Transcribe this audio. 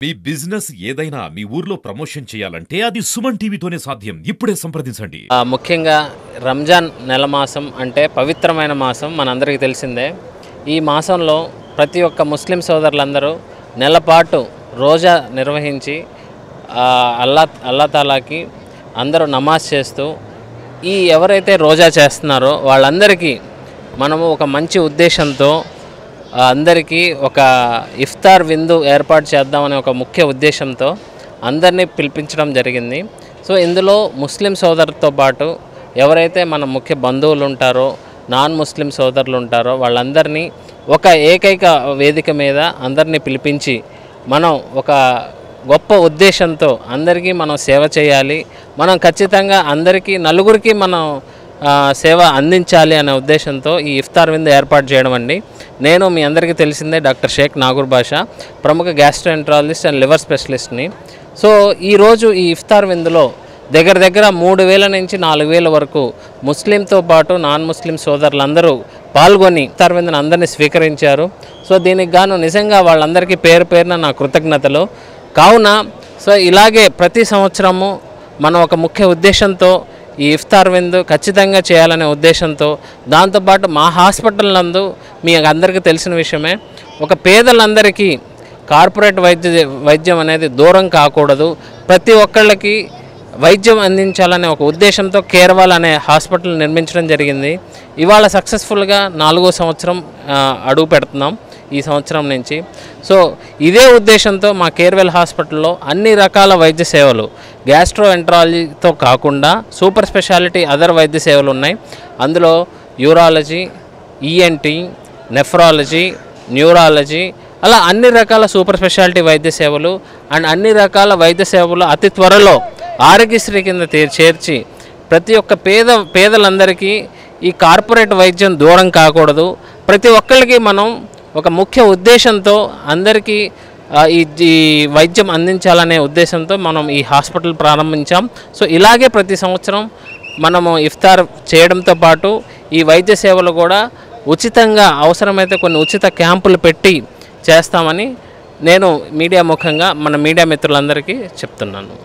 మీ business ఏదైనా మీ ఊర్లో promotion చేయాలంటే అది సుమన్ టీవీతోనే సాధ్యం. ఇప్పుడే సంప్రదించండి. ముఖ్యంగా రంజాన్ నెల మాసం అంటే పవిత్రమైన మాసం మనందరికీ తెలిసిందే. ఈ మాసంలో ప్రతి ఒక్క ముస్లిం సోదరులందరూ నెలపాటు రోజా నిర్వహించి అల్లా తాలాకి అందరూ నమాజ్ చేస్తూ ఎవరైతే రోజా చేస్తున్నారో వాళ్ళందరికీ మనము ఒక మంచి ఉద్దేశంతో అందరికీ ఒక ఇఫ్తార్ విందు ఏర్పాటు చేద్దామనే ఒక ముఖ్య ఉద్దేశంతో అందరినీ పిలిపించడం జరిగింది. సో ఇందులో ముస్లిం సోదరులతో పాటు ఎవరైతే మన ముఖ్య బంధువులు ఉంటారో, నాన్ ముస్లిం సోదరులు ఉంటారో వాళ్ళందరినీ ఒక ఏకైక వేదిక మీద అందరినీ పిలిపించి మనం ఒక గొప్ప ఉద్దేశంతో అందరికీ మనం సేవ చేయాలి, మనం ఖచ్చితంగా అందరికీ నలుగురికి మనం సేవ అందించాలి అనే ఉద్దేశంతో ఈ ఇఫ్తార్ విందు ఏర్పాటు చేయడం అండి. నేను మీ అందరికీ తెలిసిందే డాక్టర్ షేక్ నాగూర్ బాషా, ప్రముఖ గ్యాస్ట్రోఎంట్రాలజిస్ట్ అండ్ లివర్ స్పెషలిస్ట్ని. సో ఈరోజు ఈ ఇఫ్తార్ విందులో దగ్గర 3000 నుంచి 4000 వరకు ముస్లింతో పాటు నాన్ ముస్లిం సోదరులందరూ పాల్గొని ఇఫ్తార్ విందును అందరినీ స్వీకరించారు. సో దీనికి గాను నిజంగా వాళ్ళందరికీ పేరున నా కృతజ్ఞతలు. కావున సో ఇలాగే ప్రతి సంవత్సరము మనం ఒక ముఖ్య ఉద్దేశంతో ఈ ఇఫ్తార్ విందు ఖచ్చితంగా చేయాలనే ఉద్దేశంతో, దాంతోపాటు మా హాస్పిటల్ నందు మీ అందరికీ తెలిసిన విషయమే, ఒక పేదలందరికీ కార్పొరేట్ వైద్యం అనేది దూరం కాకూడదు, ప్రతి ఒక్కళ్ళకి వైద్యం అందించాలనే ఒక ఉద్దేశంతో కేర్వాల్ అనే హాస్పిటల్ నిర్మించడం జరిగింది. ఇవాళ సక్సెస్ఫుల్గా 4వ సంవత్సరం అడుగు పెడుతున్నాం ఈ సంవత్సరం నుంచి. సో ఇదే ఉద్దేశంతో మా కేర్వెల్ హాస్పిటల్లో అన్ని రకాల వైద్య సేవలు, గ్యాస్ట్రోఎంట్రాలజీతో కాకుండా సూపర్ స్పెషాలిటీ అదర్ వైద్య సేవలు ఉన్నాయి. అందులో యూరాలజీ, ఈఎన్టీ, నెఫ్రాలజీ, న్యూరాలజీ, అలా అన్ని రకాల సూపర్ స్పెషాలిటీ వైద్య సేవలు అండ్ అన్ని రకాల వైద్య సేవలు అతి త్వరలో ఆరోగ్యశ్రీ కింద చేర్చి ప్రతి ఒక్క పేదలందరికీ ఈ కార్పొరేట్ వైద్యం దూరం కాకూడదు, ప్రతి ఒక్కరికి మనం ఒక ముఖ్య ఉద్దేశంతో అందరికీ ఈ వైద్యం అందించాలనే ఉద్దేశంతో మనం ఈ హాస్పిటల్ ప్రారంభించాం. సో ఇలాగే ప్రతి సంవత్సరం మనము ఇఫ్తార్ చేయడంతో పాటు ఈ వైద్య సేవలు కూడా ఉచితంగా, అవసరమైతే కొన్ని ఉచిత క్యాంపులు పెట్టి చేస్తామని నేను మీడియా ముఖంగా మన మీడియా మిత్రులందరికీ చెప్తున్నాను.